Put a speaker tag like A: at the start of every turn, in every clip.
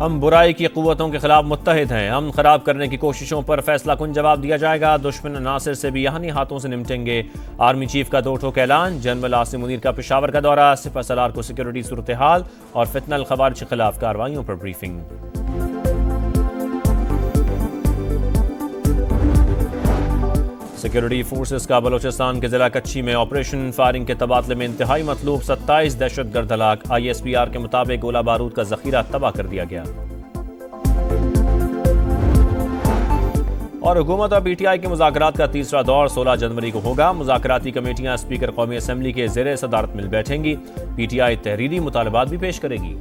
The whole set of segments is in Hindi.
A: हम बुराई की क़ुव्वतों के खिलाफ मुत्तहिद हैं। हम खराब करने की कोशिशों पर फैसला कुन जवाब दिया जाएगा। दुश्मन नासिर से भी यहानी हाथों से निपटेंगे। आर्मी चीफ का 2 ठोक ऐलान। जनरल आसिम मुनीर का पेशावर का दौरा। सिपह सलार को सिक्योरिटी सूरत हाल और फितनल खवारिज के खिलाफ कार्रवाइयों पर ब्रीफिंग। सिक्योरिटी फोर्सेस का बलोचिस्तान के जिला कच्ची में ऑपरेशन। फायरिंग के तबादले में इंतहाई मतलूब 27 दहशतगर्द हलाक। ISPR के मुताबिक गोला बारूद का जखीरा तबाह कर दिया गया। और हुकूमत और PTI के मुज़ाकरात का तीसरा दौर 16 जनवरी को होगा। मुज़ाकराती कमेटियां स्पीकर कौमी असम्बली के ज़ेरे सदारत मिल बैठेंगी। PTI तहरीरी मुतालबात भी पेश करेगी।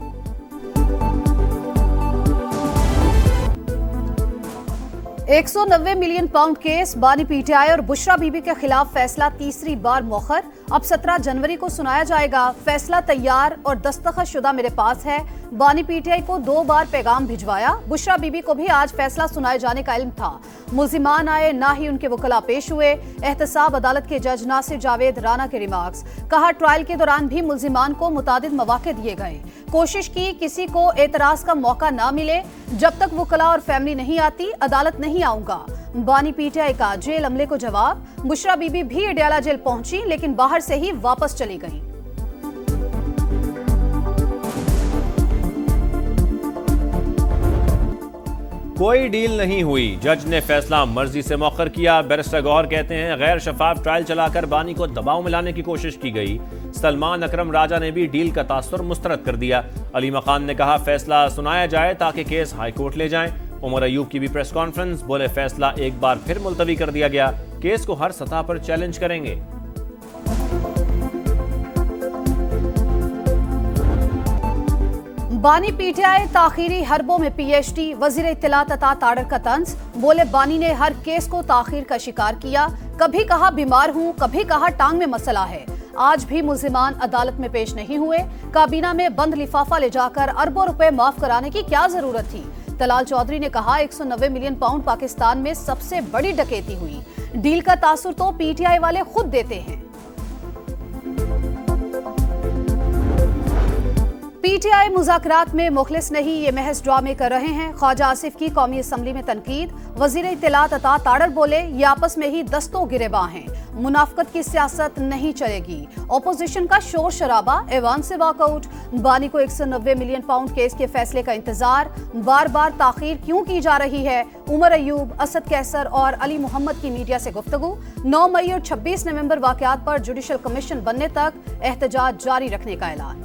B: £190 मिलियन केस। बानी PTI और बुशरा बीबी के खिलाफ फैसला तीसरी बार मौखर। अब 17 जनवरी को सुनाया जाएगा। फैसला तैयार और दस्तखत शुदा मेरे पास है। बानी PTI को 2 बार पैगाम भिजवाया। बुशरा बीबी को भी आज फैसला सुनाए जाने का इल्म था। मुल्जिमान आए, ना ही उनके वकला पेश हुए। एहतसाब अदालत के जज नासिर जावेद राना के रिमार्क्स। कहा, ट्रायल के दौरान भी मुल्जिमान को मुतादिद मौके दिए गए। कोशिश की किसी को एतराज का मौका ना मिले। जब तक वकला और फैमिली नहीं आती, अदालत नहीं आऊंगा। बानी PTI का जेल अमले को जवाब। बुशरा बीबी भी अडयाला जेल पहुंची, लेकिन बाहर से ही वापस चली गई।
A: कोई डील नहीं हुई। जज ने फैसला मर्जी से मौखर किया। बैरिस्टर गौहर कहते हैं, गैर शफाफ ट्रायल चलाकर बानी को दबाव में लाने की कोशिश की गई। सलमान अकरम राजा ने भी डील का तासुर मुस्तरद कर दिया। अली मकान ने कहा, फैसला सुनाया जाए ताकि केस हाई कोर्ट ले जाएं। उमर अयूब की भी प्रेस कॉन्फ्रेंस। बोले, फैसला एक बार फिर मुलतवी कर दिया गया। केस को हर सतह पर चैलेंज करेंगे।
B: बानी PTI ताखीरी हरबों में PhD। वजीर इत्तलात अता ताड़र का तंज। बोले, बानी ने हर केस को ताखीर का शिकार किया। कभी कहा बीमार हूं, कभी कहा टांग में मसला है। आज भी मुल्जिमान अदालत में पेश नहीं हुए। काबीना में बंद लिफाफा ले जाकर अरबों रुपए माफ कराने की क्या जरूरत थी। तलाल चौधरी ने कहा, £190 मिलियन पाकिस्तान में सबसे बड़ी डकैती हुई। डील का तासुर तो PTI वाले खुद देते हैं। PTI मुज़ाकरात में मुखलिस नहीं, ये महज ड्रामे कर रहे हैं। ख्वाजा आसिफ की कौमी असम्बली में तनकीद। वजीर इत्तलात अता ताड़र बोले, ये आपस में ही दस्तों गिरेबां हैं। मुनाफकत की सियासत नहीं चलेगी। अपोजिशन का शोर शराबा, ऐवान से वॉकआउट। बानी को £190 मिलियन केस के फैसले का इंतजार। बार बार ताखीर क्यों की जा रही है। उमर अयूब, असद कैसर और अली मोहम्मद की मीडिया से गुफ्तगू। 9 मई और 26 नवंबर वाकयात पर जुडिशल कमीशन बनने तक एहतजाज जारी रखने का ऐलान।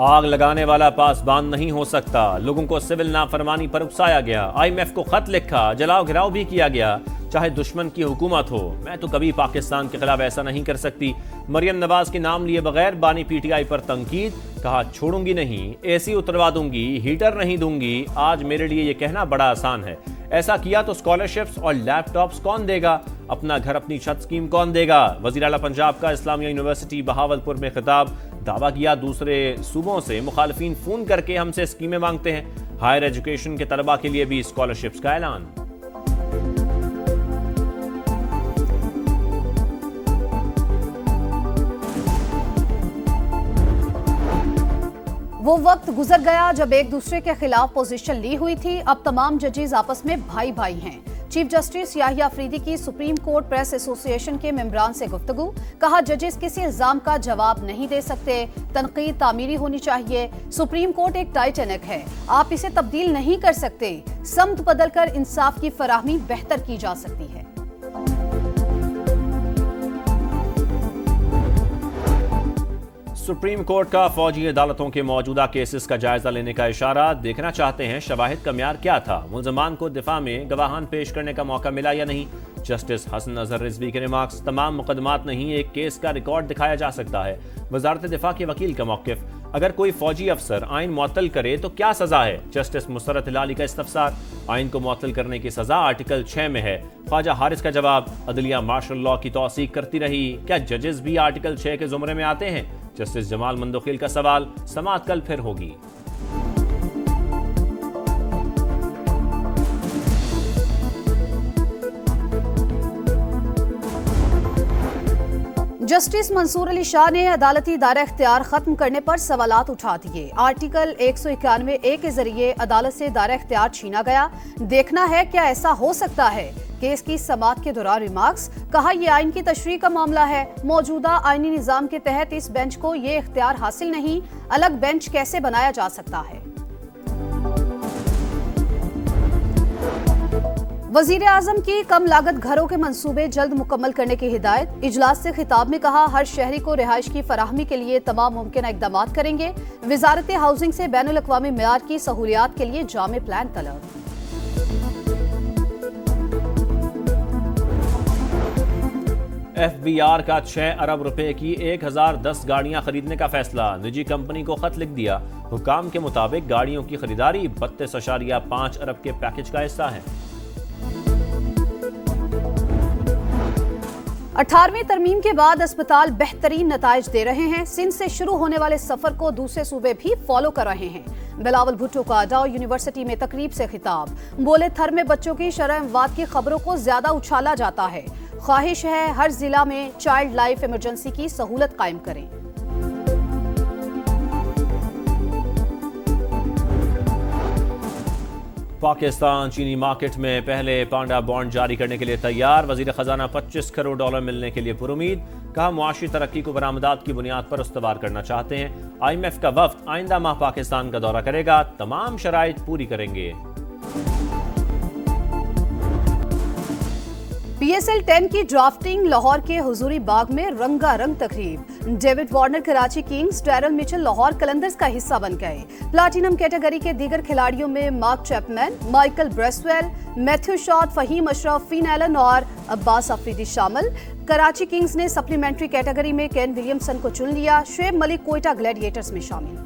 A: आग लगाने वाला पासबान नहीं हो सकता। लोगों को सिविल नाफरमानी पर उकसाया गया। IMF को खत लिखा। जलाओ घिराव भी किया गया। चाहे दुश्मन की हुकूमत हो, मैं तो कभी पाकिस्तान के खिलाफ ऐसा नहीं कर सकती। मरियम नवाज के नाम लिए बगैर बानी PTI पर तंकीद। कहा, छोड़ूंगी नहीं, AC उतरवा दूंगी, हीटर नहीं दूंगी। आज मेरे लिए ये कहना बड़ा आसान है। ऐसा किया तो स्कॉलरशिप्स और लैपटॉप्स कौन देगा? अपना घर अपनी छत स्कीम कौन देगा? वज़ीर आला पंजाब का इस्लामिया यूनिवर्सिटी बहावलपुर में खिताब। दावा किया, दूसरे सूबों से मुखालिफिन फोन करके हमसे स्कीमें मांगते हैं। हायर एजुकेशन के तलबा के लिए भी स्कॉलरशिप्स का ऐलान।
B: वो वक्त गुजर गया जब एक दूसरे के खिलाफ पोजीशन ली हुई थी। अब तमाम जजेस आपस में भाई भाई हैं। चीफ जस्टिस याहिया अफरीदी की सुप्रीम कोर्ट प्रेस एसोसिएशन के मेंबरान से गुफ्तगू। कहा, जजेस किसी इल्जाम का जवाब नहीं दे सकते। तनकीद तामीरी होनी चाहिए। सुप्रीम कोर्ट एक टाइटैनिक है, आप इसे तब्दील नहीं कर सकते। समत बदलकर इंसाफ की फराहमी बेहतर की जा सकती है।
A: सुप्रीम कोर्ट का फौजी अदालतों के मौजूदा केसेस का जायजा लेने का इशारा। देखना चाहते हैं शवाहिद का म्यार क्या था। मुल्ज़मान को दिफा में गवाहान पेश करने का मौका मिला या नहीं। जस्टिस हसन अजहर रिजवी के रिमार्क्स। तमाम मुकदमात नहीं, एक केस का रिकॉर्ड दिखाया जा सकता है। वजारत दिफा के वकील का मौक़िफ़। अगर कोई फौजी अफसर आइन मुअत्तल करे तो क्या सजा है? जस्टिस मुसर्रत हिलाली का इस्तफसार। आइन को मुअत्तल करने की सजा आर्टिकल 6 में है। ख्वाजा हारिस का जवाब। अदलिया मार्शल लॉ की तौसीक करती रही, क्या जजेस भी आर्टिकल 6 के जुमरे में आते हैं? जस्टिस जमाल मंदोखिल का सवाल। समाअत कल फिर होगी।
B: जस्टिस मंसूर अली शाह ने अदालती दायरा इख्तियार खत्म करने पर सवालात उठा दिए। आर्टिकल 191A के जरिए अदालत से दायरा इख्तियार छीना गया। देखना है क्या ऐसा हो सकता है। केस की समाअत के दौरान रिमार्क्स, कहा यह आइन की तशरीह का मामला है। मौजूदा आईनी निजाम के तहत इस बेंच को ये इख्तियार हासिल नहीं, अलग बेंच कैसे बनाया जा सकता है। वजीर आजम की कम लागत घरों के मंसूबे जल्द मुकम्मल करने की हिदायत। इजलास से खिताब में कहा, हर शहरी को रिहाइश की फराहमी के लिए तमाम मुमकिन इकदाम करेंगे। वजारत हाउसिंग से बैनुल अक़वामी मेयार की सहूलियात के लिए जामे प्लान तलब।
A: FBR का 6 अरब रुपए की 1010 गाड़ियां खरीदने का फैसला। निजी कंपनी को खत लिख दिया। हुकाम के मुताबिक गाड़ियों की खरीदारी 32.5 अरब के पैकेज का हिस्सा है।
B: 18वीं तरमीम के बाद अस्पताल बेहतरीन नताइज दे रहे हैं। सिंध से शुरू होने वाले सफर को दूसरे सूबे भी फॉलो कर रहे हैं। बिलावल भुट्टो का डाउ यूनिवर्सिटी में तकरीब से खिताब, बोले थर में बच्चों की शरह अमवात की खबरों को ज्यादा उछाला जाता है। ख्वाहिश है हर जिला में चाइल्ड लाइफ इमरजेंसी की सहूलत कायम करें।
A: पाकिस्तान चीनी मार्केट में पहले पांडा बॉन्ड जारी करने के लिए तैयार। वजीर खजाना 25 करोड़ डॉलर मिलने के लिए पुरुमीद। कहा मुआशी तरक्की को बरामदात की बुनियाद पर उस्तवार करना चाहते हैं। IMF का वफ्द आइंदा माह पाकिस्तान का दौरा करेगा, तमाम शराइत पूरी करेंगे।
B: PSL 10 की ड्राफ्टिंग, लाहौर के हुजूरी बाग में रंगारंग तकरीब। David Warner Karachi Kings, Daryl Mitchell Lahore Qalandars का हिस्सा बन गए। प्लाटिनम कैटेगरी के दीगर खिलाड़ियों में Mark Chapman, Michael Bracewell, Matthew Short, Faheem Ashraf, Finn Allen और अब्बास अफरीदी शामिल। कराची किंग्स ने सप्लीमेंट्री कैटेगरी में केन विलियमसन को चुन लिया। शुएब मलिक कोयटा ग्लैडिएटर्स में शामिल।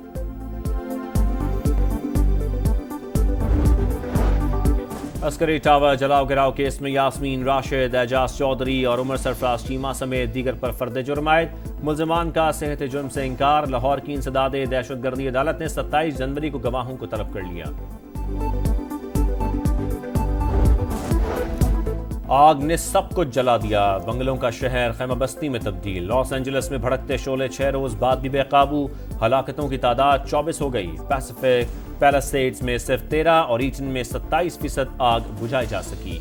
A: अस्करी टावर जलाओ गिराव केस में यास्मीन राशिद, एजाज चौधरी और उमर सरफराज चीमा समेत दीगर पर फर्द जुर्म आयद। मुल्जिमान का सेहत जुर्म से इंकार। लाहौर की इंसदाद दहशतगर्दी अदालत ने 27 जनवरी को गवाहों को तलब कर लिया। आग ने सब कुछ जला दिया। बंगलों का शहर खैमाबस्ती में तब्दील। लॉस एंजलिस में भड़कते शोले 6 रोज बाद भी बेकाबू। हलाकतों की तादाद 24 हो गई। पैसिफिक पैलिसेड्स में सिर्फ 13 और ईटन में 27% आग बुझाई जा सकी।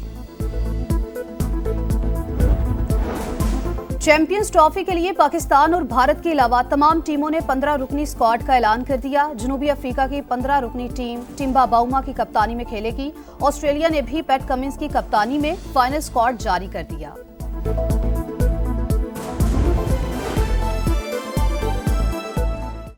B: चैंपियंस ट्रॉफी के लिए पाकिस्तान और भारत के अलावा तमाम टीमों ने 15 रुकनी स्क्वाड का ऐलान कर दिया। जनूबी अफ्रीका की 15 रुकनी टीम टिम्बा बाउमा की कप्तानी में खेलेगी। ऑस्ट्रेलिया ने भी पैट कमिंस की कप्तानी में फाइनल स्क्वाड जारी कर दिया।